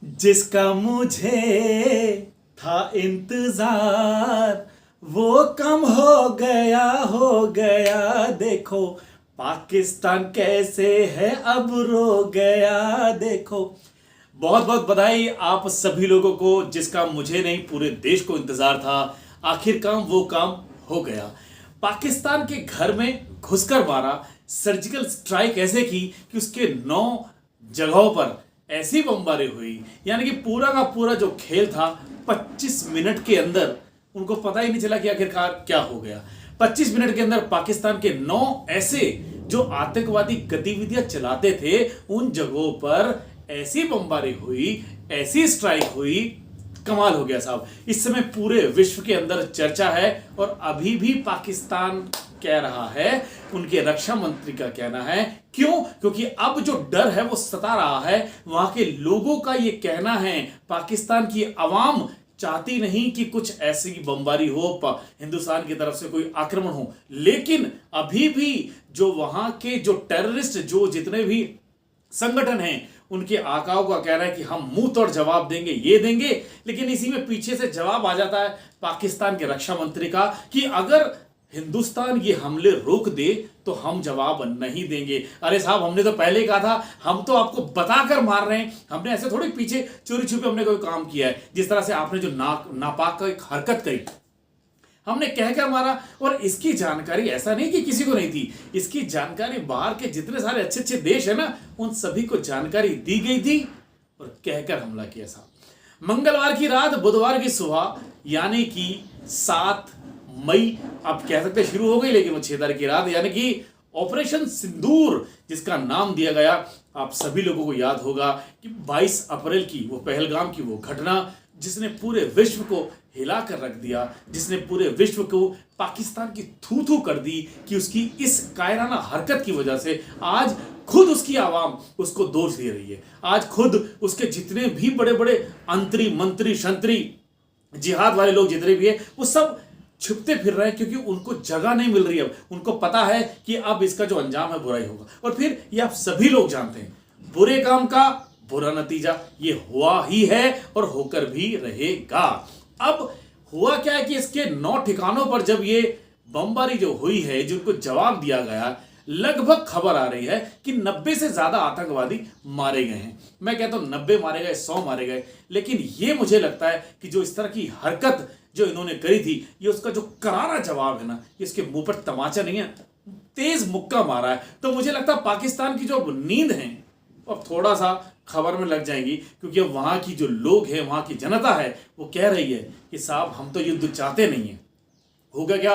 जिसका मुझे था इंतजार वो कम हो गया देखो। पाकिस्तान कैसे है अब रो गया देखो। बहुत बहुत बधाई आप सभी लोगों को, जिसका मुझे नहीं पूरे देश को इंतजार था। आखिर काम वो काम हो गया। पाकिस्तान के घर में घुसकर मारा, सर्जिकल स्ट्राइक ऐसे की कि उसके 9 जगहों पर ऐसी बमबारी हुई, यानी कि पूरा का पूरा जो खेल था 25 मिनट के अंदर उनको पता ही नहीं चला कि आखिरकार क्या हो गया। 25 मिनट के अंदर पाकिस्तान के 9 ऐसे जो आतंकवादी गतिविधियां चलाते थे उन जगहों पर ऐसी बमबारी हुई, ऐसी स्ट्राइक हुई, कमाल हो गया साहब। इस समय पूरे विश्व के अंदर चर्चा है और अभी भी पाकिस्तान कह रहा है, उनके रक्षा मंत्री का कहना है। क्यों? क्योंकि अब जो डर है वो सता रहा है। वहां के लोगों का ये कहना है, पाकिस्तान की आवाम चाहती नहीं कि कुछ ऐसी बमबारी हो, हिंदुस्तान की तरफ से कोई आक्रमण हो, लेकिन अभी भी जो वहां के जो टेररिस्ट, जो जितने भी संगठन हैं, उनके आकाओं का कहना है कि हम मुंह तोड़ जवाब देंगे, ये देंगे। लेकिन इसी में पीछे से जवाब आ जाता है पाकिस्तान के रक्षा मंत्री का कि अगर हिंदुस्तान ये हमले रोक दे तो हम जवाब नहीं देंगे। अरे साहब, हमने तो पहले ही कहा था, हम तो आपको बताकर मार रहे हैं। हमने ऐसे थोड़ी पीछे चोरी छुपे हमने कोई काम किया है। जिस तरह से आपने जो नापाक का एक हरकत करी, हमने कहकर मारा। और इसकी जानकारी ऐसा नहीं कि किसी को नहीं थी, इसकी जानकारी बाहर के जितने सारे अच्छे अच्छे देश है ना, उन सभी को जानकारी दी गई थी और कहकर हमला किया साहब। मंगलवार की रात बुधवार की सुबह, यानी कि 7 मई आप कह सकते शुरू हो गई, लेकिन वो 6 तारीख की रात, यानी कि ऑपरेशन सिंदूर जिसका नाम दिया गया। आप सभी लोगों को याद होगा कि 22 अप्रैल की वो पहलगाम की वो घटना, जिसने पूरे विश्व को हिला कर रख दिया, जिसने पूरे विश्व को पाकिस्तान की थू थू कर दी कि उसकी इस कायराना हरकत की वजह से आज खुद उसकी आवाम उसको दोष दे रही है। आज खुद उसके जितने भी बड़े बड़े अंतरी मंत्री शंत्री जिहाद वाले लोग जितने भी है, वो सब छिपते फिर रहे हैं, क्योंकि उनको जगह नहीं मिल रही है। उनको पता है कि अब इसका जो अंजाम है बुराई होगा। और फिर ये आप सभी लोग जानते हैं, बुरे काम का बुरा नतीजा ये हुआ ही है और होकर भी रहेगा। अब हुआ क्या है कि इसके 9 ठिकानों पर जब ये बमबारी जो हुई है, जिनको जवाब दिया गया, लगभग खबर आ रही है कि 90 से ज्यादा आतंकवादी मारे गए हैं। मैं कहता हूं 90 मारे गए, 100 मारे गए, लेकिन ये मुझे लगता है कि जो इस तरह की हरकत जो इन्होंने करी थी, ये उसका जो करारा जवाब है ना, इसके मुंह पर तमाचा नहीं है, तेज मुक्का मारा है। तो मुझे लगता है पाकिस्तान की जो नींद है अब थोड़ा सा खबर में लग जाएगी, क्योंकि अब वहां की जो लोग हैं, वहां की जनता है, वो कह रही है कि साहब हम तो युद्ध चाहते नहीं है। होगा क्या,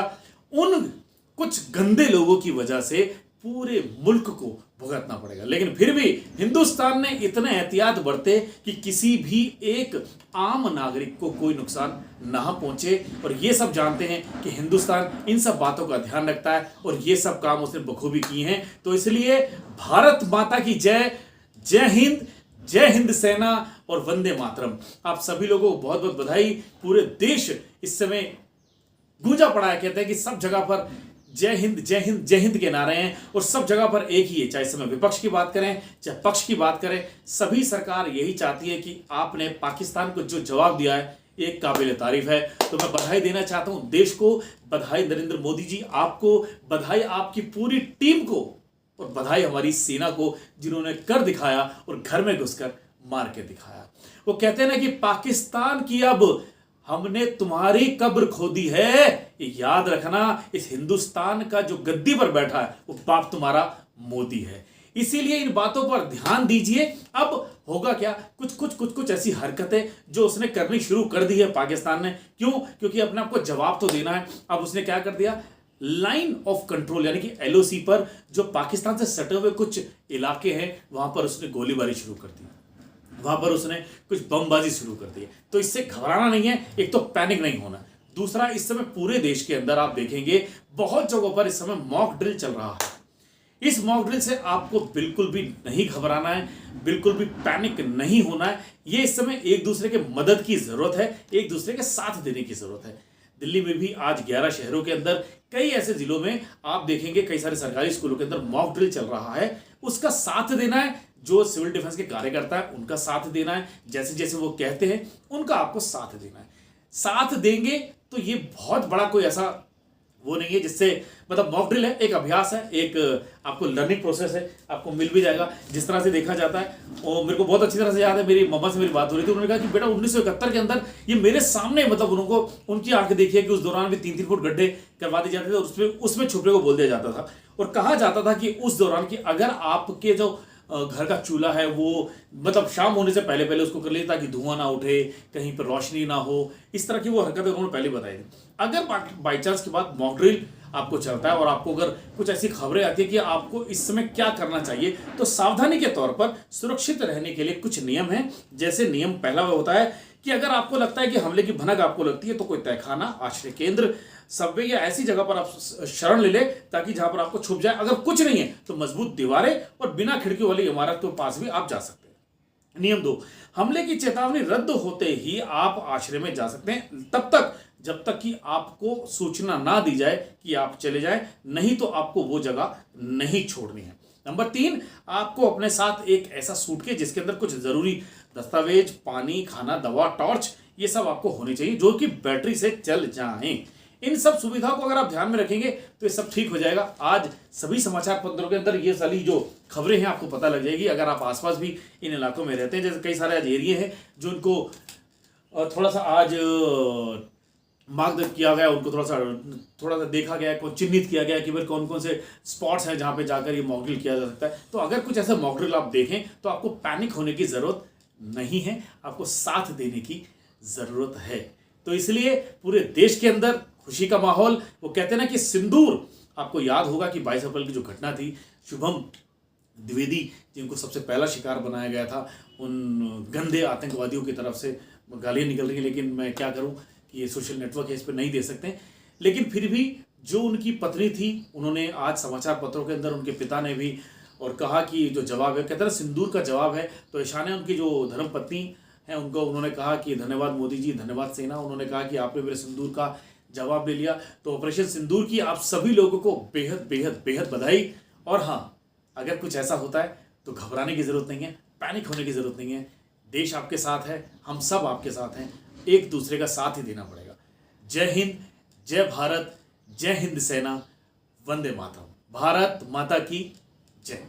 उन कुछ गंदे लोगों की वजह से पूरे मुल्क को भुगतना पड़ेगा। लेकिन फिर भी हिंदुस्तान ने इतने एहतियात बरते कि किसी भी एक आम नागरिक को कोई नुकसान ना पहुंचे। और ये सब जानते हैं कि हिंदुस्तान इन सब बातों का ध्यान रखता है और ये सब काम उसने बखूबी किए हैं। तो इसलिए भारत माता की जय, जय हिंद, जय हिंद सेना और वंदे मातरम। आप सभी लोगों को बहुत बहुत बधाई। पूरे देश इस समय गूंजा पड़ा है, कहते हैं कि सब जगह पर जय हिंद जय हिंद जय हिंद के नारे हैं और सब जगह पर एक ही है। चाहे इस समय विपक्ष की बात करें, चाहे पक्ष की बात करें, सभी सरकार यही चाहती है कि आपने पाकिस्तान को जो जवाब दिया है एक काबिल तारीफ है। तो मैं बधाई देना चाहता हूं देश को, बधाई नरेंद्र मोदी जी आपको, बधाई आपकी पूरी टीम को, और बधाई हमारी सेना को जिन्होंने कर दिखाया और घर में घुसकर मार के दिखाया। वो कहते हैं ना कि पाकिस्तान की अब हमने तुम्हारी कब्र खोदी है, ये याद रखना। इस हिंदुस्तान का जो गद्दी पर बैठा है वो बाप तुम्हारा मोदी है। इसीलिए इन बातों पर ध्यान दीजिए। अब होगा क्या, कुछ ऐसी हरकतें जो उसने करनी शुरू कर दी है पाकिस्तान ने। क्यों? क्योंकि अपने आपको जवाब तो देना है। अब उसने क्या कर दिया, लाइन ऑफ कंट्रोल यानी कि LOC पर जो पाकिस्तान से सटे हुए कुछ इलाके हैं, वहां पर उसने गोलीबारी शुरू कर दी, वहां पर उसने कुछ बमबाजी शुरू कर दी। तो इससे घबराना नहीं है, एक तो पैनिक नहीं होना। दूसरा, इस समय पूरे देश के अंदर आप देखेंगे बहुत जगहों पर इस समय मॉक ड्रिल चल रहा है। इस मॉक ड्रिल से आपको बिल्कुल भी नहीं घबराना है, बिल्कुल भी पैनिक नहीं होना है। ये इस समय एक दूसरे के मदद की जरूरत है, एक दूसरे के साथ देने की जरूरत है। दिल्ली में भी आज 11 शहरों के अंदर कई ऐसे जिलों में आप देखेंगे कई सारे सरकारी स्कूलों के अंदर मॉक ड्रिल चल रहा है। उसका साथ देना है जो सिविल डिफेंस के कार्यकर्ता है उनका साथ देना है, जैसे जैसे वो कहते हैं उनका आपको साथ देना है। साथ देंगे तो ये बहुत बड़ा कोई ऐसा वो नहीं है जिससे, मतलब मॉक ड्रिल है, एक अभ्यास है, एक आपको लर्निंग प्रोसेस है, आपको मिल भी जाएगा। जिस तरह से देखा जाता है, और मेरे को बहुत अच्छी तरह से याद है, मेरी मम्मा से मेरी बात हो रही थी, उन्होंने कहा कि बेटा 1971 के अंदर ये मेरे सामने, मतलब उनको उनकी आंख देखी है कि उस दौरान भी 3-3 फुट गड्ढे करवा दिए जाते थे और उसमें छुपने को बोल दिया जाता था। और कहा जाता था कि उस दौरान कि अगर आपके जो घर का चूल्हा है वो, मतलब शाम होने से पहले पहले उसको कर लीजिए ताकि धुआं ना उठे, कहीं पर रोशनी ना हो, इस तरह की वो हरकतें उन्होंने पहले बताई थी। अगर बाई चांस के बाद मॉक ड्रिल आपको चलता है और आपको अगर कुछ ऐसी खबरें आती है कि आपको इस समय क्या करना चाहिए, तो सावधानी के तौर पर सुरक्षित रहने के लिए कुछ नियम हैं। जैसे नियम पहला होता है कि अगर आपको लगता है कि हमले की भनक आपको लगती है तो कोई तहखाना, आश्रय केंद्र, सबवे या ऐसी जगह पर आप शरण ले ले ताकि जहां पर आपको छुप जाए। अगर कुछ नहीं है तो मजबूत दीवारें और बिना खिड़की वाली इमारत के पास भी आप जा सकते हैं। नियम 2, हमले की चेतावनी रद्द होते ही आप आश्रय में जा सकते हैं, तब तक जब तक कि आपको सूचना ना दी जाए कि आप चले जाएं, नहीं तो आपको वो जगह नहीं छोड़नी है। नंबर 3, आपको अपने साथ एक ऐसा सूटकेस जिसके अंदर कुछ जरूरी दस्तावेज, पानी, खाना, दवा, टॉर्च, ये सब आपको होनी चाहिए जो कि बैटरी से चल जाएं। इन सब सुविधाओं को अगर आप ध्यान में रखेंगे तो ये सब ठीक हो जाएगा। आज सभी समाचार पत्रों के अंदर ये सारी जो खबरें हैं आपको पता लग जाएगी। अगर आप आसपास भी इन इलाकों में रहते हैं, जैसे कई सारे आज एरिए हैं जो उनको थोड़ा सा आज मार्गदर्शन किया गया, उनको थोड़ा सा देखा गया, को चिन्हित किया गया कि भाई कौन कौन से स्पॉट्स हैं जहाँ पे जाकर ये मॉक ड्रिल किया जा सकता है। तो अगर कुछ ऐसा मॉक ड्रिल आप देखें तो आपको पैनिक होने की ज़रूरत नहीं है, आपको साथ देने की ज़रूरत है। तो इसलिए पूरे देश के अंदर खुशी का माहौल। वो कहते हैं ना कि सिंदूर, आपको याद होगा कि 22 अप्रैल की जो घटना थी, शुभम द्विवेदी जिनको सबसे पहला शिकार बनाया गया था, उन गंदे आतंकवादियों की तरफ से गालियाँ निकल रही हैं, लेकिन मैं क्या करूं कि ये सोशल नेटवर्क है, इस पर नहीं दे सकते। लेकिन फिर भी जो उनकी पत्नी थी, उन्होंने आज समाचार पत्रों के अंदर, उनके पिता ने भी, और कहा कि जो जवाब है, कहते हैं सिंदूर का जवाब है। तो ईशान, उनकी जो धर्मपत्नी है, उनको उन्होंने कहा कि धन्यवाद मोदी जी, धन्यवाद सेना। उन्होंने कहा कि आपने मेरे सिंदूर का जवाब ले लिया। तो ऑपरेशन सिंदूर की आप सभी लोगों को बेहद बेहद बेहद बधाई। और हाँ, अगर कुछ ऐसा होता है तो घबराने की ज़रूरत नहीं है, पैनिक होने की ज़रूरत नहीं है। देश आपके साथ है, हम सब आपके साथ हैं, एक दूसरे का साथ ही देना पड़ेगा। जय हिंद, जय भारत, जय हिंद सेना, वंदे मातरम। भारत माता की जय।